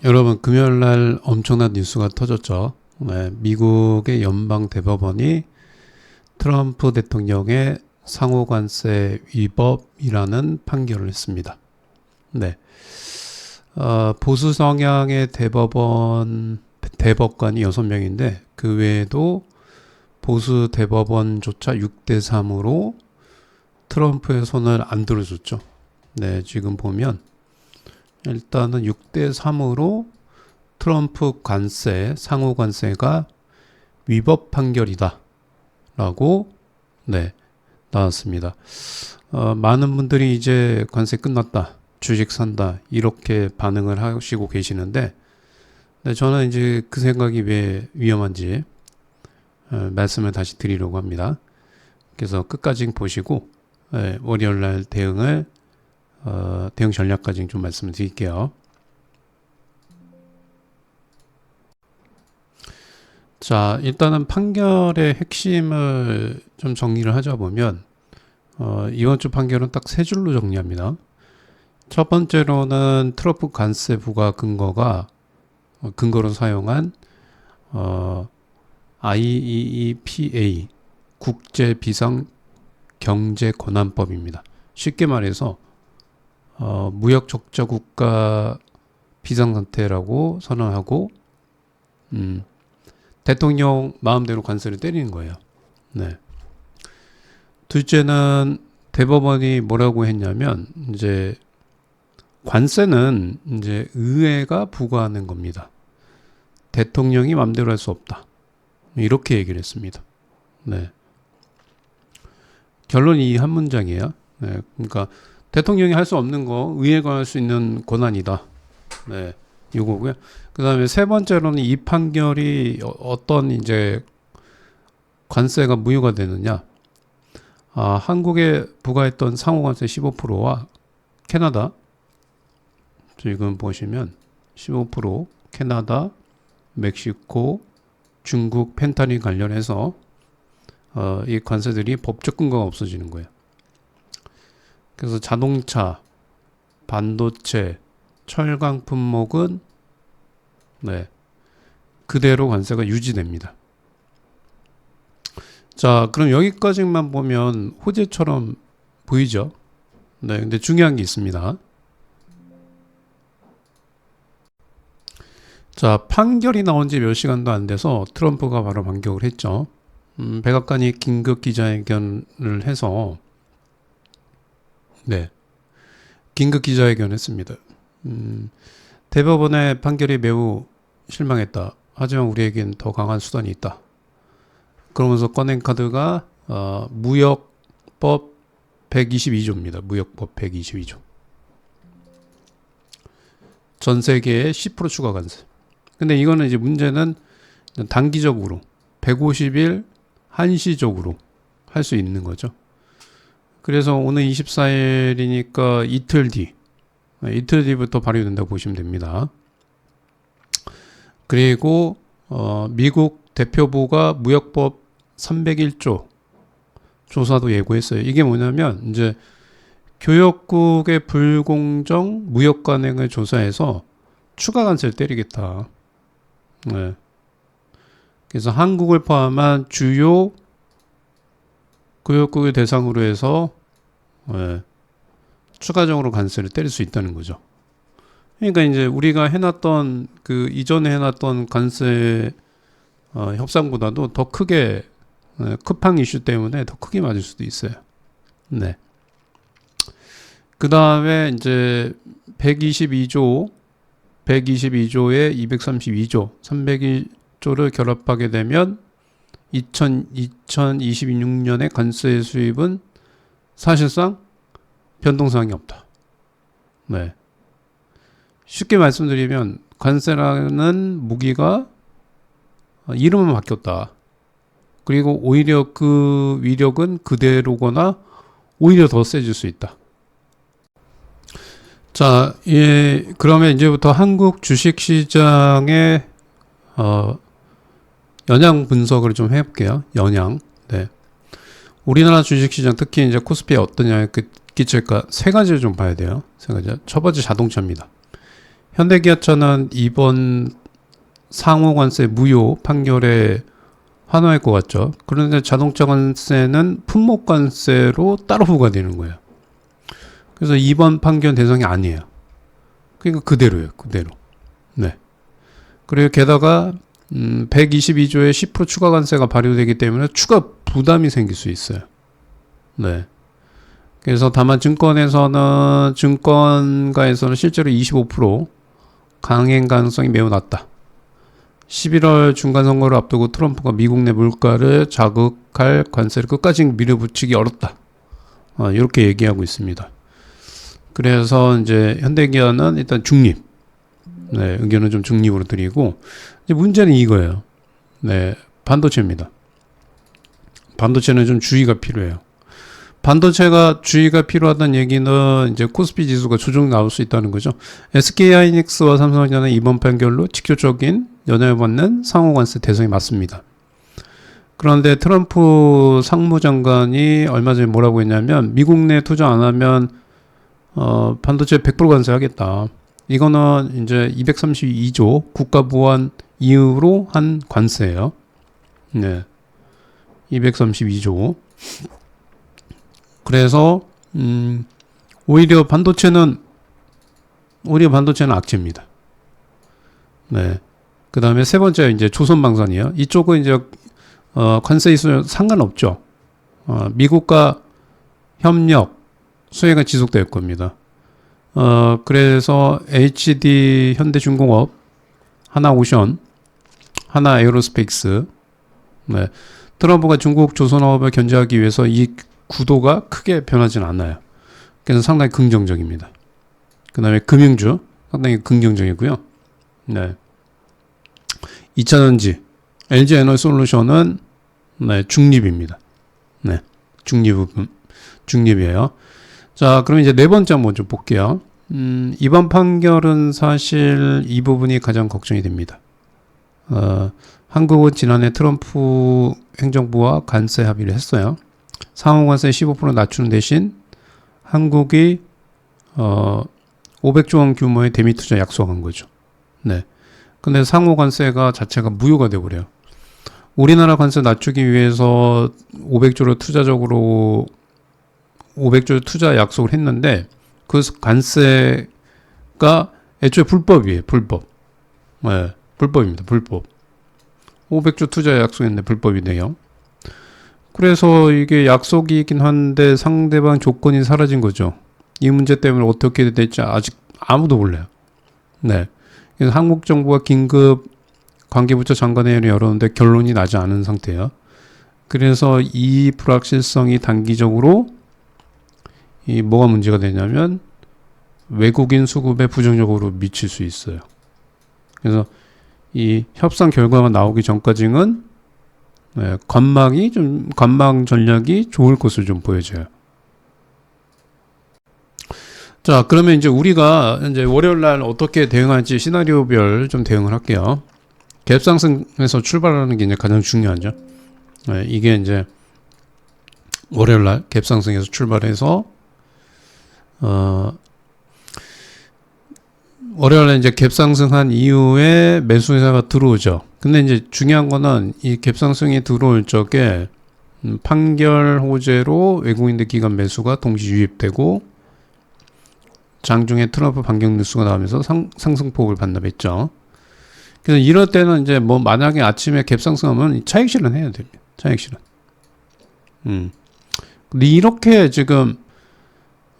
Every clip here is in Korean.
여러분, 금요일 날 엄청난 뉴스가 터졌죠. 네, 미국의 연방 대법원이 트럼프 대통령의 상호관세 위법이라는 판결을 했습니다. 네. 보수 성향의 대법관이 6명인데 그 외에도 보수 대법원조차 6대3으로 트럼프의 손을 안 들어줬죠. 네, 지금 보면 일단은 6대3으로 트럼프 상호관세가 위법 판결이다 라고 나왔습니다. 많은 분들이 이제 관세 끝났다, 주식 산다 이렇게 반응을 하시고 계시는데 저는 이제 그 생각이 왜 위험한지 말씀을 다시 드리려고 합니다. 그래서 끝까지 보시고 월요일날 대응 전략까지 좀 말씀을 드릴게요. 자, 일단은 판결의 핵심을 좀 정리를 하자 보면 이번 주 판결은 딱 세 줄로 정리합니다. 첫 번째로는 트럼프 관세 부과 근거로 사용한 IEEPA 국제비상경제권한법입니다. 쉽게 말해서 무역 적자 국가 비상상태라고 선언하고 대통령 마음대로 관세를 때리는 거예요. 네. 둘째는 대법원이 뭐라고 했냐면 이제 관세는 이제 의회가 부과하는 겁니다. 대통령이 마음대로 할 수 없다. 이렇게 얘기를 했습니다. 네. 결론이 이 한 문장이에요. 네. 그러니까 대통령이 할 수 없는 거 의회가 할 수 있는 권한이다. 네. 이거고요. 그 다음에 세 번째로는 이 판결이 어떤 이제 관세가 무효가 되느냐. 한국에 부과했던 상호관세 15%와 캐나다, 지금 보시면 15% 캐나다, 멕시코, 중국 펜타닐 관련해서 이 관세들이 법적 근거가 없어지는 거예요. 그래서 자동차, 반도체, 철강 품목은 그대로 관세가 유지됩니다. 자, 그럼 여기까지만 보면 호재처럼 보이죠? 네, 근데 중요한 게 있습니다. 자, 판결이 나온 지 몇 시간도 안 돼서 트럼프가 바로 반격을 했죠. 백악관이 긴급 기자회견을 해서 긴급 기자회견을 했습니다. 대법원의 판결이 매우 실망했다. 하지만 우리에겐 더 강한 수단이 있다. 그러면서 꺼낸 카드가 무역법 122조입니다. 무역법 122조. 전 세계에 10% 추가 관세. 근데 이거는 이제 문제는 단기적으로 150일 한시적으로 할 수 있는 거죠. 그래서 오늘 24일이니까 이틀 뒤부터 발효된다고 보시면 됩니다. 그리고 미국 대표부가 무역법 301조 조사도 예고했어요. 이게 뭐냐면 이제 교역국의 불공정 무역 관행을 조사해서 추가 관세를 때리겠다. 네. 그래서 한국을 포함한 주요 교역국을 대상으로 해서 추가적으로 관세를 때릴 수 있다는 거죠. 그러니까 이제 우리가 해놨던 이전에 해놨던 관세 협상보다도 더 크게 쿠팡 이슈 때문에 더 크게 맞을 수도 있어요. 네. 그 다음에 이제 122조에 232조, 301조를 결합하게 되면 2026년에 관세 수입은 사실상 변동사항이 없다. 네. 쉽게 말씀드리면 관세라는 무기가 이름은 바뀌었다. 그리고 오히려 그 위력은 그대로거나 오히려 더 세질 수 있다. 자, 그러면 이제부터 한국 주식시장의 영향 분석을 좀 해볼게요. 영향. 네. 우리나라 주식시장 특히 이제 코스피에 어떤 영향을 끼칠까? 세 가지를 좀 봐야 돼요. 세 가지. 첫 번째 자동차입니다. 현대기아차는 이번 상호관세 무효 판결에 환호할 것 같죠. 그런데 자동차 관세는 품목관세로 따로 부과되는 거예요. 그래서 이번 판결 대상이 아니에요. 그러니까 그대로예요. 그대로. 네. 그리고 게다가 122조의 10% 추가 관세가 발효되기 때문에 추가 부담이 생길 수 있어요. 네. 그래서 다만 증권가에서는 실제로 25% 강행 가능성이 매우 낮다. 11월 중간선거를 앞두고 트럼프가 미국 내 물가를 자극할 관세를 끝까지 밀어붙이기 어렵다. 이렇게 얘기하고 있습니다. 그래서 이제 현대기아는 일단 중립. 네, 의견은 좀 중립으로 드리고, 이제 문제는 이거예요. 네, 반도체입니다. 반도체는 좀 주의가 필요해요. 반도체가 주의가 필요하다는 얘기는 이제 코스피 지수가 조정 나올 수 있다는 거죠. SK하이닉스와 삼성전자는 이번 판결로 직접적인 영향을 받는 상호관세 대상이 맞습니다. 그런데 트럼프 상무장관이 얼마 전에 뭐라고 했냐면 미국 내 투자 안 하면 반도체 100% 관세하겠다. 이거는 이제 232조 국가보안 이후로 한 관세예요. 네, 232조. 그래서 오히려 반도체는 악재입니다. 네. 그 다음에 세 번째 이제 조선방산이에요. 이쪽은 이제 관세 있으면 상관없죠. 미국과 협력 수혜가 지속될 겁니다. 그래서 HD 현대중공업, 하나오션, 하나에어로스페이스, 네. 트럼프가 중국 조선업을 견제하기 위해서 이 구도가 크게 변하지는 않아요. 그래서 상당히 긍정적입니다. 그 다음에 금융주 상당히 긍정적이고요. 네. 2차전지 LG에너지솔루션은 네, 중립입니다. 네, 중립이에요. 자, 그럼 이제 네 번째 한번 좀 볼게요. 이번 판결은 사실 이 부분이 가장 걱정이 됩니다. 한국은 지난해 트럼프 행정부와 관세 합의를 했어요. 상호관세 15% 낮추는 대신 한국이 500조 원 규모의 대미 투자 약속한 거죠. 네. 근데 상호관세가 자체가 무효가 되어버려요. 우리나라 관세 낮추기 위해서 500조를 500조 투자 약속을 했는데 그 관세가 애초에 불법이에요. 불법. 네, 불법입니다. 불법. 500조 투자 약속했는데 불법이네요. 그래서 이게 약속이긴 한데 상대방 조건이 사라진 거죠. 이 문제 때문에 어떻게 될지 아직 아무도 몰라요. 네. 그래서 한국 정부가 긴급 관계부처 장관회의를 열었는데 결론이 나지 않은 상태예요. 그래서 이 불확실성이 단기적으로 뭐가 문제가 되냐면 외국인 수급에 부정적으로 미칠 수 있어요. 그래서 이 협상 결과가 나오기 전까지는 네, 관망 전략이 좋을 것으로 좀 보여져요. 자, 그러면 이제 우리가 이제 월요일 날 어떻게 대응할지 시나리오별 좀 대응을 할게요. 갭상승에서 출발하는 게 이제 가장 중요하죠. 네, 이게 이제 월요일 날 갭상승에서 출발해서 월요일 날 이제 갭상승한 이후에 매수회사가 들어오죠. 근데 이제 중요한 거는 이 갭상승이 들어올 적에 판결 호재로 외국인들 기관 매수가 동시 유입되고 장중에 트럼프 반경 뉴스가 나오면서 상승폭을 반납했죠. 그래서 이럴 때는 이제 뭐 만약에 아침에 갭상승하면 차익 실현해야 됩니다. 차익 실현. 근데 이렇게 지금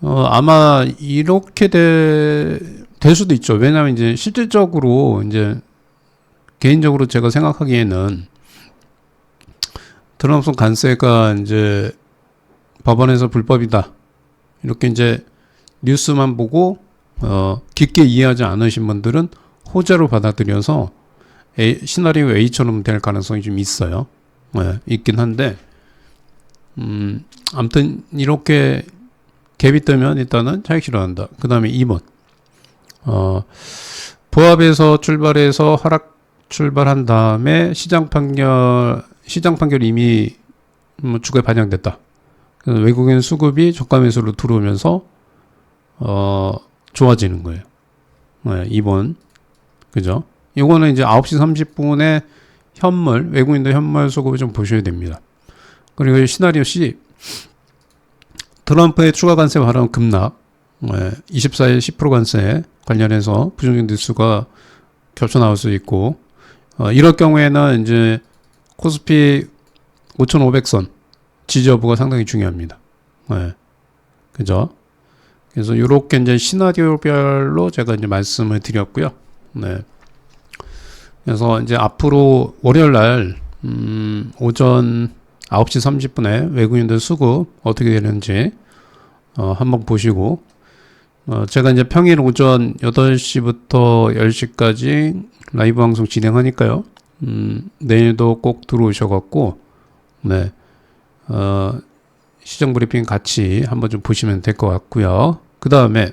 아마 이렇게 될 수도 있죠. 왜냐하면 이제 실질적으로 이제 개인적으로 제가 생각하기에는 트럼프 관세가 이제 법원에서 불법이다. 이렇게 이제 뉴스만 보고 깊게 이해하지 않으신 분들은 호재로 받아들여서 시나리오 A처럼 될 가능성이 좀 있어요. 네, 있긴 한데 아무튼 이렇게 갭이 뜨면 일단은 차익 실현한다. 그 다음에 2번 보합에서 출발해서 하락 출발한 다음에 시장 판결 이미 주가에 반영됐다. 외국인 수급이 저가 매수로 들어오면서 좋아지는 거예요. 네, 2번. 그죠? 요거는 이제 9시 30분에 현물, 외국인들 현물 수급을 좀 보셔야 됩니다. 그리고 시나리오 C, 트럼프의 추가 관세 발언 급락, 24일 10% 관세 관련해서 부정적 뉴스가 겹쳐 나올 수 있고, 이럴 경우에는 이제 코스피 5,500선 지지 여부가 상당히 중요합니다. 그죠? 그래서 이렇게 이제 시나리오별로 제가 이제 말씀을 드렸고요. 네. 그래서 이제 앞으로 월요일 날, 오전 9시 30분에 외국인들 수급 어떻게 되는지, 한번 보시고, 제가 이제 평일 오전 8시부터 10시까지 라이브 방송 진행하니까요. 내일도 꼭 들어오셔갖고, 네, 시정 브리핑 같이 한번 좀 보시면 될 것 같고요. 그 다음에,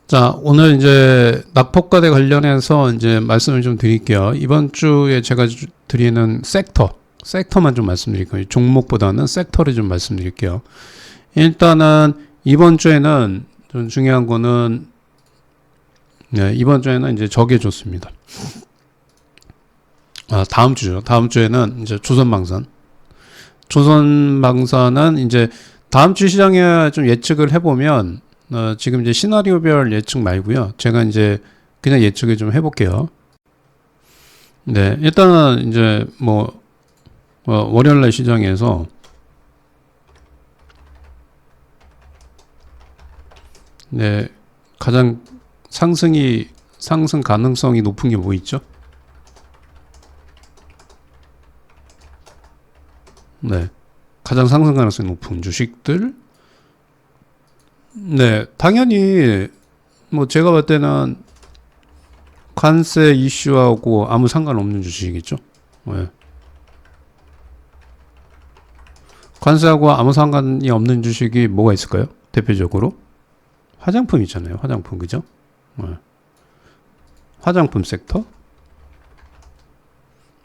자, 오늘 이제 낙폭과대 관련해서 이제 말씀을 좀 드릴게요. 이번 주에 제가 드리는 섹터만 좀 말씀드릴 거예요. 종목보다는 섹터를 좀 말씀드릴게요. 일단은 이번 주에는 좀 중요한 거는, 네, 이번 주에는 이제 저게 좋습니다. 다음 주죠. 다음 주에는 이제 조선방산. 조선방산은 이제 다음 주 시장에 좀 예측을 해보면, 지금 이제 시나리오별 예측 말고요. 제가 이제 그냥 예측을 좀 해볼게요. 네, 일단은 이제 뭐, 월요일날 시장에서 네, 가장 상승 가능성이 높은 게 뭐 있죠? 네, 가장 상승 가능성이 높은 주식들. 네, 당연히 뭐 제가 볼 때는 관세 이슈하고 아무 상관없는 주식이죠. 네. 관세하고 아무 상관이 없는 주식이 뭐가 있을까요? 대표적으로 화장품 있잖아요. 화장품, 그죠? 네. 화장품 섹터?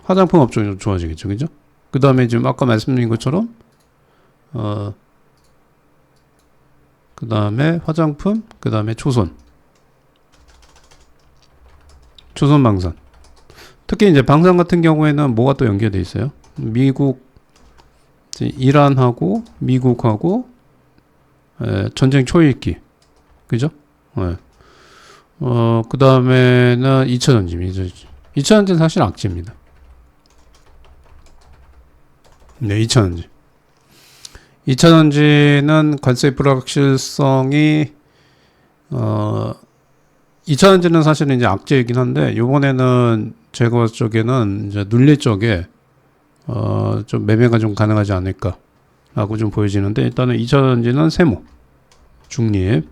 화장품 업종이 좀 좋아지겠죠, 그죠? 그 다음에 지금 아까 말씀드린 것처럼 그 다음에 화장품, 그 다음에 조선방산. 특히 이제 방산 같은 경우에는 뭐가 또 연결돼 있어요? 미국, 이란하고 미국하고 전쟁 초일기, 그죠? 그 다음에는 2차전지. 2차전지는 사실 악재입니다. 네, 2차전지. 2차전지는 관세 불확실성이 2차전지는 사실은 이제 악재이긴 한데 요번에는 제가 봤을 적에는 이제 눌릴 적에 좀 매매가 좀 가능하지 않을까라고 좀 보여지는데, 일단은 2차전지는 세모, 중립,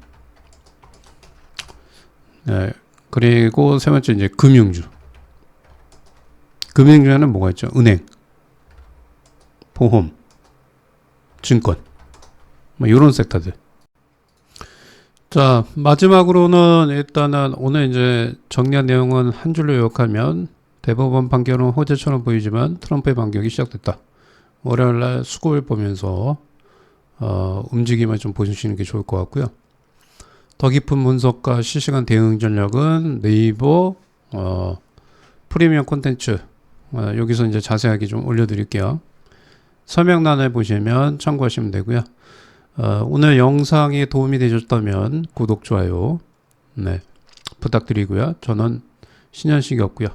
네, 그리고 세 번째 이제 금융주. 금융주에는 뭐가 있죠? 은행, 보험, 증권, 뭐 이런 섹터들. 자, 마지막으로는 일단은 오늘 이제 정리한 내용은 한 줄로 요약하면, 대법원 판결은 호재처럼 보이지만 트럼프의 반격이 시작됐다. 월요일날 수급을 보면서 움직임을 좀 보시는 게 좋을 것 같고요. 더 깊은 분석과 실시간 대응 전략은 네이버 프리미엄 콘텐츠 여기서 이제 자세하게 좀 올려드릴게요. 설명란을 보시면 참고하시면 되고요. 오늘 영상이 도움이 되셨다면 구독, 좋아요, 네, 부탁드리고요. 저는 신현식이었고요.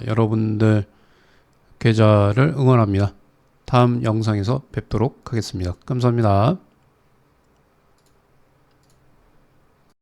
여러분들 계좌를 응원합니다. 다음 영상에서 뵙도록 하겠습니다. 감사합니다.